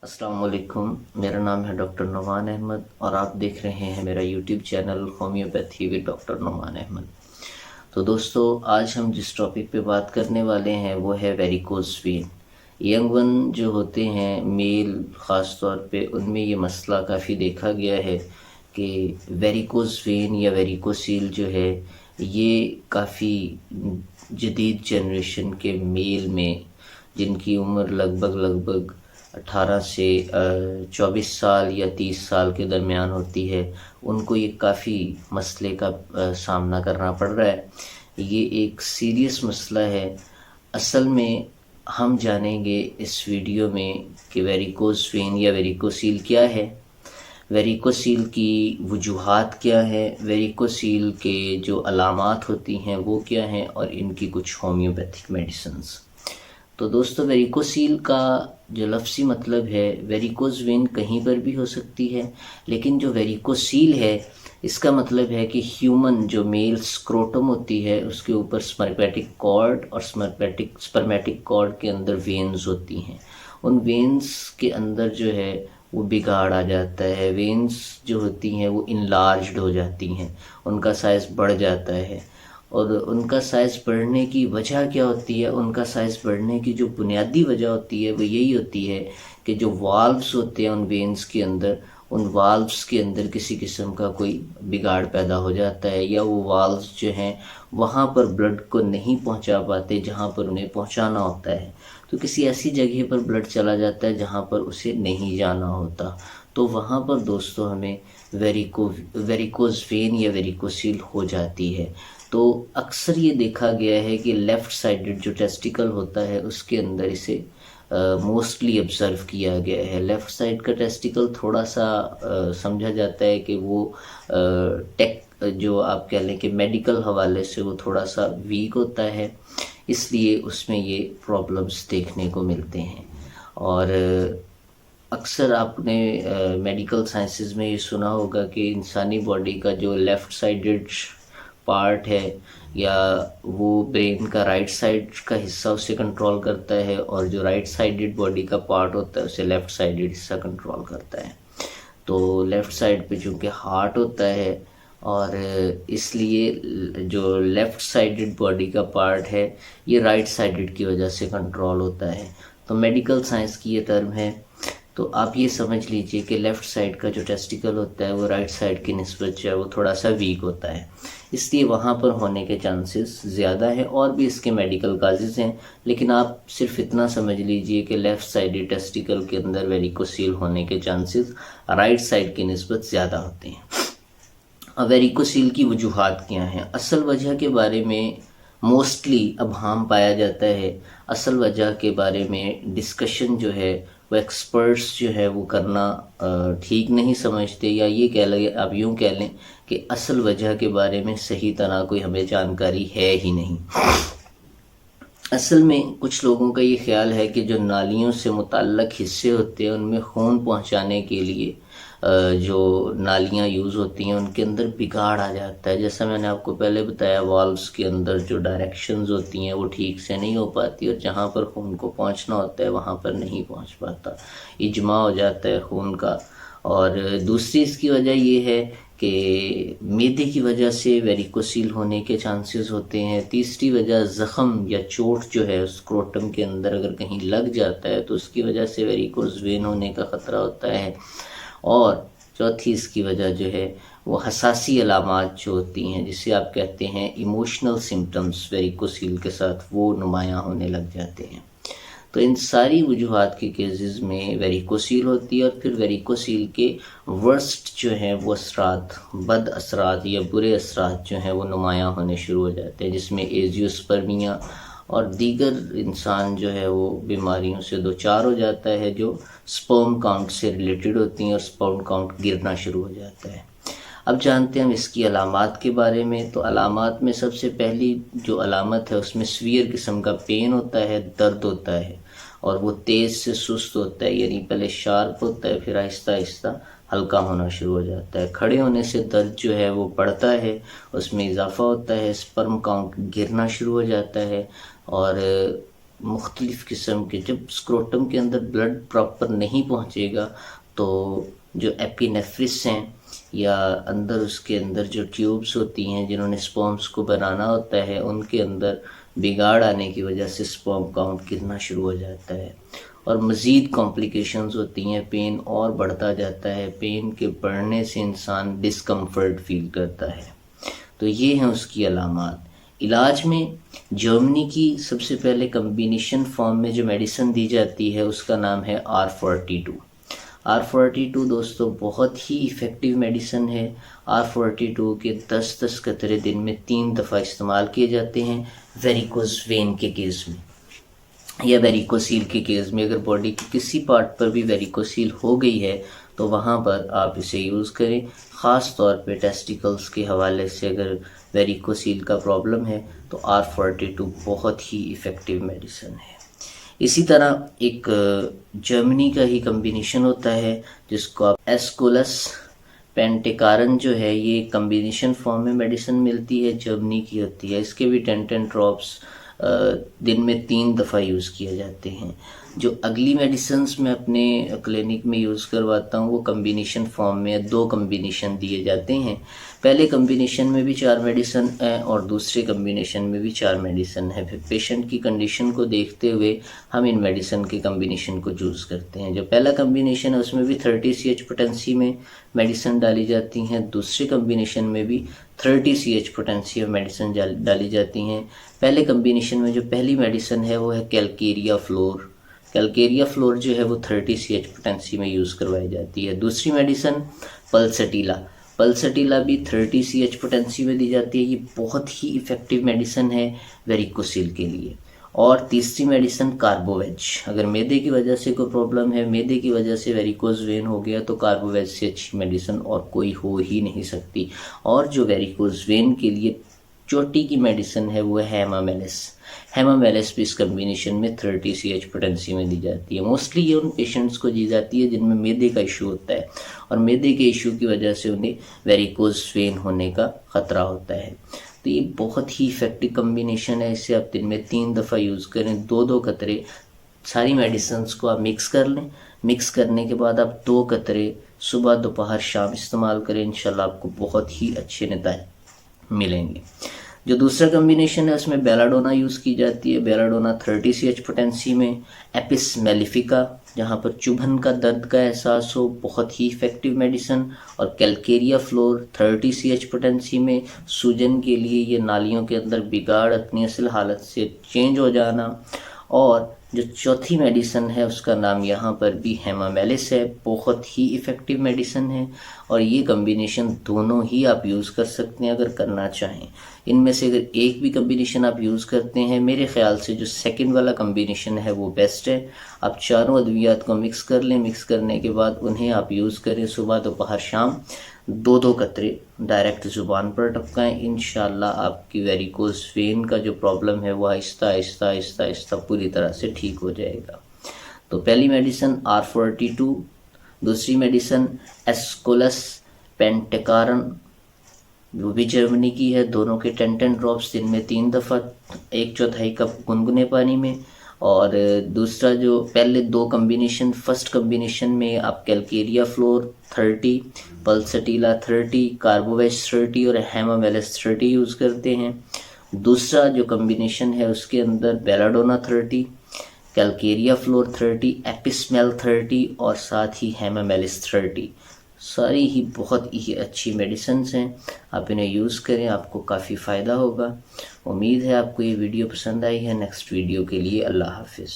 السلام علیکم، میرا نام ہے ڈاکٹر نعمان احمد اور آپ دیکھ رہے ہیں میرا YouTube channel homeopathy with doctor Noman Ahmed. تو دوستو، آج ہم جس ٹاپک پہ بات کرنے والے ہیں وہ ہے ویریکوز وین۔ ینگ ون جو ہوتے ہیں میل خاص طور پہ، ان میں یہ مسئلہ کافی دیکھا گیا ہے کہ ویریکوز وین یا ویریکوسیل جو ہے یہ کافی جدید جنریشن کے میل میں، جن کی عمر لگ بھگ 18 سے 24 سال یا 30 سال کے درمیان ہوتی ہے، ان کو یہ کافی مسئلے کا سامنا کرنا پڑ رہا ہے۔ یہ ایک سیریس مسئلہ ہے۔ اصل میں ہم جانیں گے اس ویڈیو میں کہ ویریکوز وین یا ویریکوسیل کیا ہے، ویریکوسیل کی وجوہات کیا ہے، ویریکوسیل کے جو علامات ہوتی ہیں وہ کیا ہیں، اور ان کی کچھ ہومیوپیتھک میڈیسنز۔ تو دوستو، ویریکوسیل کا جو لفظی مطلب ہے، ویریکوز وین کہیں پر بھی ہو سکتی ہے، لیکن جو ویریکوسیل ہے اس کا مطلب ہے کہ ہیومن جو میل سکروٹم ہوتی ہے اس کے اوپر سپرمیٹک کارڈ، اور سپرمیٹک کارڈ کے اندر وینز ہوتی ہیں۔ ان وینز کے اندر جو ہے وہ بگاڑ آ جاتا ہے، وینز جو ہوتی ہیں وہ انلارجڈ ہو جاتی ہیں، ان کا سائز بڑھ جاتا ہے۔ اور ان کا سائز بڑھنے کی وجہ کیا ہوتی ہے؟ ان کا سائز بڑھنے کی جو بنیادی وجہ ہوتی ہے وہ یہی ہوتی ہے کہ جو والوز ہوتے ہیں ان وینز کے اندر، ان والوز کے اندر کسی قسم کا کوئی بگاڑ پیدا ہو جاتا ہے، یا وہ والوز جو ہیں وہاں پر بلڈ کو نہیں پہنچا پاتے جہاں پر انہیں پہنچانا ہوتا ہے، تو کسی ایسی جگہ پر بلڈ چلا جاتا ہے جہاں پر اسے نہیں جانا ہوتا، تو وہاں پر دوستو ہمیں ویریکوز وین یا ویریکوسیل ہو جاتی ہے۔ تو اکثر یہ دیکھا گیا ہے کہ لیفٹ سائڈڈ جو ٹیسٹیکل ہوتا ہے اس کے اندر اسے موسٹلی آبزرو کیا گیا ہے۔ لیفٹ سائڈ کا ٹیسٹیکل تھوڑا سا سمجھا جاتا ہے کہ وہ جو آپ کہہ لیں کہ میڈیکل حوالے سے وہ تھوڑا سا ویک ہوتا ہے، اس لیے اس میں یہ پرابلمس دیکھنے کو ملتے ہیں۔ اور اکثر آپ نے میڈیکل سائنسز میں یہ سنا ہوگا کہ انسانی باڈی کا جو لیفٹ سائڈڈ پارٹ ہے، یا وہ برین کا رائٹ سائڈ کا حصہ اسے کنٹرول کرتا ہے، اور جو رائٹ سائڈڈ باڈی کا پارٹ ہوتا ہے اسے لیفٹ سائڈڈ حصہ کنٹرول کرتا ہے۔ تو لیفٹ سائڈ پہ چونکہ ہارٹ ہوتا ہے، اور اس لیے جو لیفٹ سائڈڈ باڈی کا پارٹ ہے یہ رائٹ سائڈڈ کی وجہ سے کنٹرول ہوتا ہے۔ تو میڈیکل سائنس کی یہ ٹرم ہے۔ تو آپ یہ سمجھ لیجئے کہ لیفٹ سائڈ کا جو ٹیسٹیکل ہوتا ہے وہ رائٹ سائڈ کی نسبت جو ہے وہ تھوڑا سا ویک ہوتا ہے، اس لیے وہاں پر ہونے کے چانسز زیادہ ہیں، اور بھی اس کے میڈیکل کازز ہیں، لیکن آپ صرف اتنا سمجھ لیجئے کہ لیفٹ سائڈ ٹیسٹیکل کے اندر ویریکوسیل ہونے کے چانسز رائٹ سائڈ کی نسبت زیادہ ہوتے ہیں۔ اب ویریکوسیل کی وجوہات کیا ہیں؟ اصل وجہ کے بارے میں موسٹلی ابہام پایا جاتا ہے۔ اصل وجہ کے بارے میں ڈسکشن جو ہے وہ ایکسپرٹس جو ہے وہ کرنا ٹھیک نہیں سمجھتے، یا یہ کہہ لیں، آپ یوں کہہ لیں کہ اصل وجہ کے بارے میں صحیح طرح کوئی ہمیں جانکاری ہے ہی نہیں۔ اصل میں کچھ لوگوں کا یہ خیال ہے کہ جو نالیوں سے متعلق حصے ہوتے ہیں ان میں خون پہنچانے کے لیے جو نالیاں یوز ہوتی ہیں ان کے اندر بگاڑ آ جاتا ہے۔ جیسا میں نے آپ کو پہلے بتایا، والوز کے اندر جو ڈائریکشنز ہوتی ہیں وہ ٹھیک سے نہیں ہو پاتی، اور جہاں پر خون کو پہنچنا ہوتا ہے وہاں پر نہیں پہنچ پاتا، اجماع ہو جاتا ہے خون کا۔ اور دوسری اس کی وجہ یہ ہے کہ میدے کی وجہ سے ویریکوسیل ہونے کے چانسز ہوتے ہیں۔ تیسری وجہ زخم یا چوٹ جو ہے اسکروٹم کے اندر اگر کہیں لگ جاتا ہے تو اس کی وجہ سے ویریکوز وین ہونے کا خطرہ ہوتا ہے۔ اور چوتھی اس کی وجہ جو ہے وہ حساسی علامات جو ہوتی ہیں، جسے آپ کہتے ہیں ایموشنل سمٹمز، ویریکوسیل کے ساتھ وہ نمایاں ہونے لگ جاتے ہیں۔ تو ان ساری وجوہات کے کیسز میں ویریکوسیل ہوتی ہے، اور پھر ویریکوسیل کے ورسٹ جو ہیں وہ اثرات، بد اثرات یا برے اثرات جو ہیں وہ نمایاں ہونے شروع ہو جاتے ہیں، جس میں ایزیوسپرمیا اور دیگر انسان جو ہے وہ بیماریوں سے دوچار ہو جاتا ہے جو سپرم کاؤنٹ سے ریلیٹڈ ہوتی ہیں، اور سپرم کاؤنٹ گرنا شروع ہو جاتا ہے۔ اب جانتے ہیں ہم اس کی علامات کے بارے میں۔ تو علامات میں سب سے پہلی جو علامت ہے اس میں سویئر قسم کا پین ہوتا ہے، درد ہوتا ہے، اور وہ تیز سے سست ہوتا ہے، یعنی پہلے شارپ ہوتا ہے پھر آہستہ آہستہ ہلکا ہونا شروع ہو جاتا ہے۔ کھڑے ہونے سے درد جو ہے وہ بڑھتا ہے، اس میں اضافہ ہوتا ہے، سپرم کاؤنٹ گرنا شروع ہو جاتا ہے، اور مختلف قسم کے، جب اسکروٹم کے اندر بلڈ پراپر نہیں پہنچے گا تو جو ایپینیفرس ہیں یا اندر اس کے اندر جو ٹیوبس ہوتی ہیں جنہوں نے اسپرمس کو بنانا ہوتا ہے، ان کے اندر بگاڑ آنے کی وجہ سے اسپرم کاؤنٹ گرنا شروع ہو جاتا ہے اور مزید کمپلیکیشنز ہوتی ہیں، پین اور بڑھتا جاتا ہے، پین کے بڑھنے سے انسان ڈسکمفرٹ فیل کرتا ہے۔ تو یہ ہیں اس کی علامات۔ علاج میں جرمنی کی سب سے پہلے کمبینیشن فارم میں جو میڈیسن دی جاتی ہے اس کا نام ہے R42۔ R42 دوستو بہت ہی ایفیکٹیو میڈیسن ہے۔ R42 کے 10 قطرے دن میں 3 دفعہ استعمال کیے جاتے ہیں ویریکوز وین کے کیس میں یا ویریکوسیل کے کیس میں۔ اگر باڈی کے کسی پارٹ پر بھی ویریکوسیل ہو گئی ہے تو وہاں پر آپ اسے یوز کریں، خاص طور پہ ٹیسٹیکلز کے حوالے سے اگر ویریکوسیل کا پرابلم ہے تو R42 بہت ہی ایفیکٹیو میڈیسن ہے۔ اسی طرح ایک جرمنی کا ہی کمبینیشن ہوتا ہے جس کو آپ ایسکولس پینٹیکارن جو ہے، یہ کمبینیشن فارم میں میڈیسن ملتی ہے، جرمنی کی ہوتی ہے۔ اس کے بھی 10 ڈراپس دن میں 3 دفعہ یوز کیے جاتے ہیں۔ جو اگلی میڈیسنز میں اپنے کلینک میں یوز کرواتا ہوں وہ کمبینیشن فارم میں 2 کمبینیشن دیے جاتے ہیں۔ پہلے کمبینیشن میں بھی 4 میڈیسن ہیں اور دوسرے کمبینیشن میں بھی 4 میڈیسن ہے۔ پھر پیشنٹ کی کنڈیشن کو دیکھتے ہوئے ہم ان میڈیسن کے کمبینیشن کو چوز کرتے ہیں۔ جو پہلا کمبینیشن ہے اس میں بھی 30 CH پوٹینسی میں میڈیسن ڈالی جاتی ہیں، دوسرے کمبینیشن میں بھی 30 CH پوٹینسی میں میڈیسن ڈالی جاتی ہیں۔ پہلے کمبینیشن میں جو پہلی میڈیسن ہے وہ ہے کیلکیریا فلور۔ کیلکیریا فلور جو ہے وہ 30 CH پوٹینسی میں یوز کروائی جاتی ہے۔ دوسری میڈیسن پلسٹیلا، پلسٹیلا بھی 30 CH پوٹینسی میں دی جاتی ہے۔ یہ بہت ہی ایفیکٹیو میڈیسن ہے ویریکوسیل کے لیے۔ اور تیسری میڈیسن کاربوویج، اگر میدے کی وجہ سے کوئی پرابلم ہے، میدے کی وجہ سے ویریکوز وین ہو گیا تو کاربوویج سے اچھی میڈیسن اور کوئی ہو ہی نہیں سکتی۔ اور جو ویریکوز وین کے لیے چوٹی کی میڈیسن ہے وہ ہیمامیلس۔ ہیمامیلس بھی اس کمبینیشن میں 30 CH پوٹینسی میں دی جاتی ہے۔ موسٹلی یہ ان پیشنٹس کو دی جاتی ہے جن میں میدے کا ایشو ہوتا ہے اور میدے کے ایشو کی وجہ سے انہیں ویریکوز وین ہونے کا خطرہ ہوتا ہے۔ تو یہ بہت ہی ایفیکٹو کمبینیشن ہے، اسے آپ دن میں 3 دفعہ یوز کریں، 2 قطرے ساری میڈیسنز کو آپ مکس کر لیں۔ مکس کرنے کے بعد آپ 2 قطرے صبح دوپہر شام استعمال کریں، انشاءاللہ آپ کو بہت ہی اچھے نتائج ملیں گے۔ جو دوسرا کمبینیشن ہے اس میں بیلاڈونا یوز کی جاتی ہے۔ بیلاڈونا 30 CH پوٹینسی میں، ایپس میلیفیکا جہاں پر چبھن کا درد کا احساس ہو، بہت ہی ایفیکٹیو میڈیسن، اور کیلکیریا فلور 30 CH پوٹینسی میں، سوجن کے لیے یہ نالیوں کے اندر بگاڑ اپنی اصل حالت سے چینج ہو جانا۔ اور جو چوتھی میڈیسن ہے اس کا نام یہاں پر بھی ہیمامیلس ہے، بہت ہی ایفیکٹیو میڈیسن ہے اور یہ کمبینیشن دونوں ہی آپ یوز کر سکتے ہیں اگر کرنا چاہیں۔ ان میں سے اگر ایک بھی کمبینیشن آپ یوز کرتے ہیں، میرے خیال سے جو سیکنڈ والا کمبینیشن ہے وہ بیسٹ ہے۔ آپ چاروں ادویات کو مکس کر لیں، مکس کرنے کے بعد انہیں آپ یوز کریں صبح دوپہر شام، 2 قطرے ڈائریکٹ زبان پر ٹپکائیں، انشاءاللہ آپ کی ویریکوز وین کا جو پرابلم ہے وہ آہستہ آہستہ آہستہ آہستہ پوری طرح سے ٹھیک ہو جائے گا۔ تو پہلی میڈیسن R42، دوسری میڈیسن ایسکولس پینٹیکارن، وہ بھی جرمنی کی ہے، دونوں کے 10 ڈراپس دن میں 3 دفعہ 1/4 کپ گنگنے پانی میں۔ اور دوسرا جو پہلے 2 کمبینیشن، فرسٹ کمبینیشن میں آپ کیلکیریا فلور 30، پلسٹیلا 30، کاربوویج 30 اور ہیمامیلس 30 یوز کرتے ہیں۔ دوسرا جو کمبینیشن ہے اس کے اندر بیلاڈونا 30، کیلکیریا فلور 30، ایپسمیل 30 اور ساتھ ہی ہیمامیلس 30۔ ساری ہی بہت ہی اچھی میڈیسنز ہیں، آپ انہیں یوز کریں، آپ کو کافی فائدہ ہوگا۔ امید ہے آپ کو یہ ویڈیو پسند آئی ہے۔ نیکسٹ ویڈیو کے لیے اللہ حافظ۔